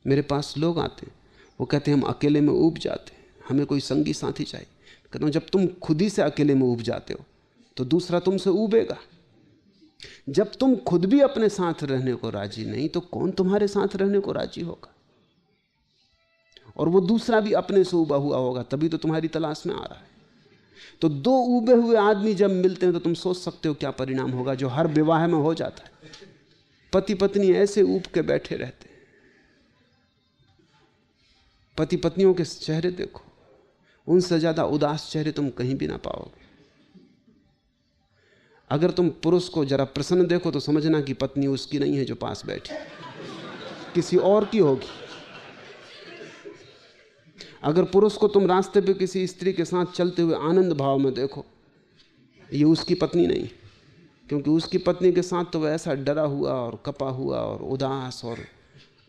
मेरे पास लोग आते हैं, वो कहते हैं हम अकेले में ऊब जाते हैं, हमें कोई संगी साथी चाहिए। कहता हूँ जब तुम खुद ही से अकेले में ऊब जाते हो तो दूसरा तुमसे ऊबेगा। जब तुम खुद भी अपने साथ रहने को राजी नहीं तो कौन तुम्हारे साथ रहने को राजी होगा? और वो दूसरा भी अपने से ऊबा हुआ होगा, तभी तो तुम्हारी तलाश में आ रहा है। तो दो ऊबे हुए आदमी जब मिलते हैं तो तुम सोच सकते हो क्या परिणाम होगा, जो हर विवाह में हो जाता है। पति पत्नी ऐसे ऊब के बैठे रहते हैं। पति पत्नियों के चेहरे देखो, उनसे ज्यादा उदास चेहरे तुम कहीं भी ना पाओगे। अगर तुम पुरुष को जरा प्रसन्न देखो तो समझना कि पत्नी उसकी नहीं है जो पास बैठी, किसी और की होगी। अगर पुरुष को तुम रास्ते पे किसी स्त्री के साथ चलते हुए आनंद भाव में देखो, ये उसकी पत्नी नहीं, क्योंकि उसकी पत्नी के साथ तो वह ऐसा डरा हुआ और कपा हुआ और उदास और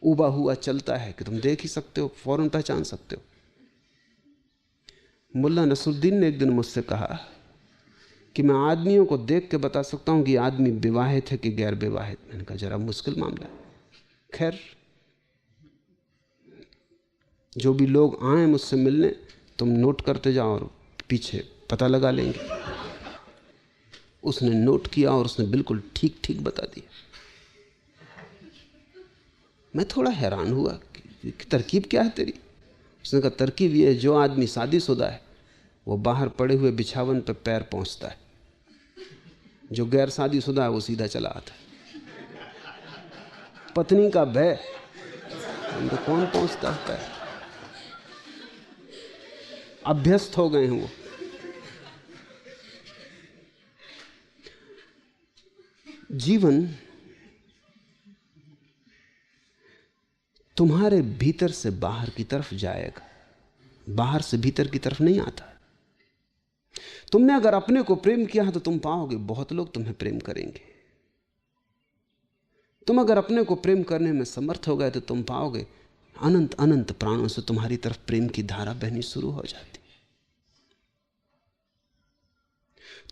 उबा हुआ चलता है कि तुम देख ही सकते हो, फौरन पहचान सकते हो। मुल्ला नसरुद्दीन ने एक दिन मुझसे कहा कि मैं आदमियों को देख के बता सकता हूं कि आदमी विवाहित है कि गैर विवाहित। मैंने कहा जरा मुश्किल मामला है। खैर, जो भी लोग आए मुझसे मिलने, तुम नोट करते जाओ और पीछे पता लगा लेंगे। उसने नोट किया और उसने बिल्कुल ठीक ठीक बता दिया। मैं थोड़ा हैरान हुआ कि तरकीब क्या है तेरी। उसने कहा तरकीब ये है, जो आदमी शादीशुदा है वो बाहर पड़े हुए बिछावन पर पैर पहुंचता है, जो गैर शादीशुदा है वो सीधा चला आता है। पत्नी का भय, तो कौन पहुंचता है पैर? अभ्यस्त हो गए हैं वो। जीवन तुम्हारे भीतर से बाहर की तरफ जाएगा, बाहर से भीतर की तरफ नहीं आता। तुमने अगर अपने को प्रेम किया है तो तुम पाओगे बहुत लोग तुम्हें प्रेम करेंगे। तुम अगर अपने को प्रेम करने में समर्थ हो गए तो तुम पाओगे अनंत अनंत प्राणों से तुम्हारी तरफ प्रेम की धारा बहनी शुरू हो जाती।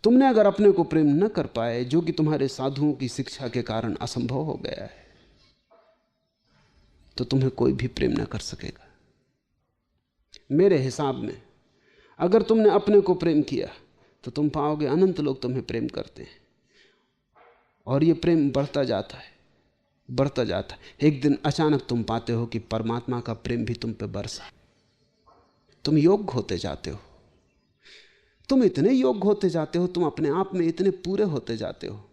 तुमने अगर अपने को प्रेम न कर पाए, जो कि तुम्हारे साधुओं की शिक्षा के कारण असंभव हो गया है, तो तुम्हें कोई भी प्रेम न कर सकेगा। मेरे हिसाब में अगर तुमने अपने को प्रेम किया तो तुम पाओगे अनंत लोग तुम्हें प्रेम करते हैं, और ये प्रेम बढ़ता जाता है, बढ़ता जाता है। एक दिन अचानक तुम पाते हो कि परमात्मा का प्रेम भी तुम पे बरसा। तुम योग्य होते जाते हो, तुम इतने योग्य होते जाते हो, तुम अपने आप में इतने पूरे होते जाते हो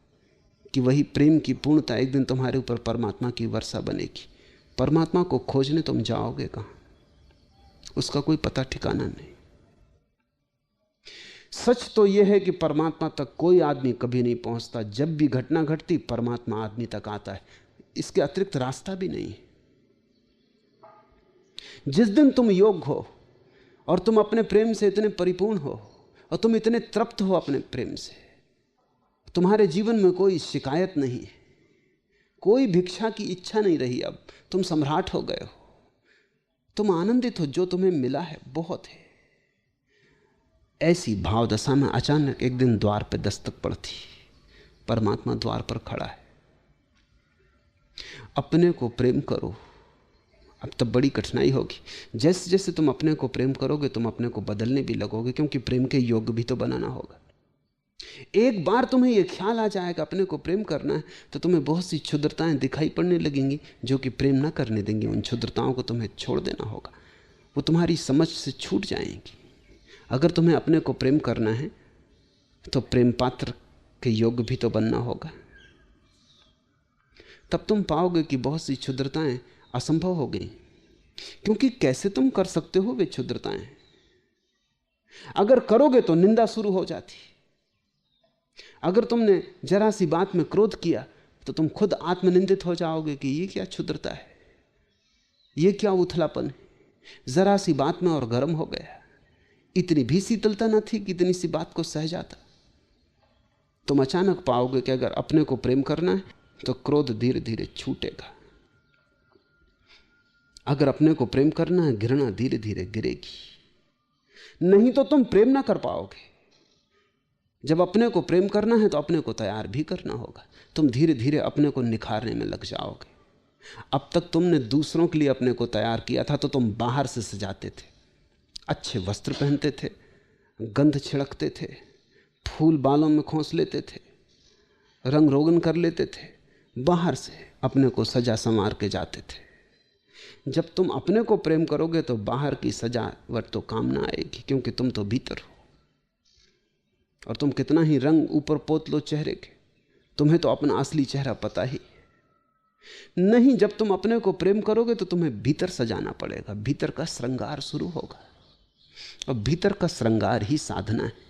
कि वही प्रेम की पूर्णता एक दिन तुम्हारे ऊपर परमात्मा की वर्षा बनेगी। परमात्मा को खोजने तुम जाओगे कहां? उसका कोई पता ठिकाना नहीं। सच तो यह है कि परमात्मा तक कोई आदमी कभी नहीं पहुंचता। जब भी घटना घटती परमात्मा आदमी तक आता है, इसके अतिरिक्त रास्ता भी नहीं है। जिस दिन तुम योग्य हो और तुम अपने प्रेम से इतने परिपूर्ण हो और तुम इतने तृप्त हो अपने प्रेम से, तुम्हारे जीवन में कोई शिकायत नहीं है, कोई भिक्षा की इच्छा नहीं रही। अब तुम सम्राट हो गए हो, तुम आनंदित हो, जो तुम्हें मिला है बहुत है। ऐसी भाव दशा में अचानक एक दिन द्वार पर दस्तक पड़ती, परमात्मा द्वार पर खड़ा है। अपने को प्रेम करो। अब तब बड़ी कठिनाई होगी। जैसे जैसे तुम अपने को प्रेम करोगे तुम अपने को बदलने भी लगोगे, क्योंकि प्रेम के योग्य भी तो बनाना होगा। एक बार तुम्हें यह ख्याल आ जाएगा अपने को प्रेम करना है तो तुम्हें बहुत सी क्षुद्रताएं दिखाई पड़ने लगेंगी जो कि प्रेम ना करने देंगी। उन क्षुद्रताओं को तुम्हें छोड़ देना होगा, वो तुम्हारी समझ से छूट जाएंगी। अगर तुम्हें अपने को प्रेम करना है तो प्रेम पात्र के योग्य भी तो बनना होगा। तब तुम पाओगे कि बहुत सी क्षुद्रताएं असंभव हो गई, क्योंकि कैसे तुम कर सकते हो वे क्षुद्रताएं? अगर करोगे तो निंदा शुरू हो जाती। अगर तुमने जरा सी बात में क्रोध किया तो तुम खुद आत्मनिंदित हो जाओगे कि ये क्या क्षुद्रता है, ये क्या उथलापन है। जरा सी बात में और गर्म हो गया, इतनी भी शीतलता न थी कि इतनी सी बात को सह जाता। तुम अचानक पाओगे कि अगर अपने को प्रेम करना है तो क्रोध धीरे धीरे छूटेगा। अगर अपने को प्रेम करना है घृणा धीरे धीरे गिरेगी। नहीं तो तुम प्रेम ना कर पाओगे। जब अपने को प्रेम करना है तो अपने को तैयार भी करना होगा। तुम धीरे धीरे अपने को निखारने में लग जाओगे। अब तक तुमने दूसरों के लिए अपने को तैयार किया था तो तुम बाहर से सजाते थे, अच्छे वस्त्र पहनते थे, गंध छिड़कते थे, फूल बालों में खोस लेते थे, रंग रोगन कर लेते थे, बाहर से अपने को सजा संवार के जाते थे। जब तुम अपने को प्रेम करोगे तो बाहर की सजावट तो काम ना आएगी, क्योंकि तुम तो भीतर हो। और तुम कितना ही रंग ऊपर पोत लो चेहरे के, तुम्हें तो अपना असली चेहरा पता ही नहीं। जब तुम अपने को प्रेम करोगे तो तुम्हें भीतर सजाना पड़ेगा, भीतर का श्रृंगार शुरू होगा, और भीतर का श्रृंगार ही साधना है।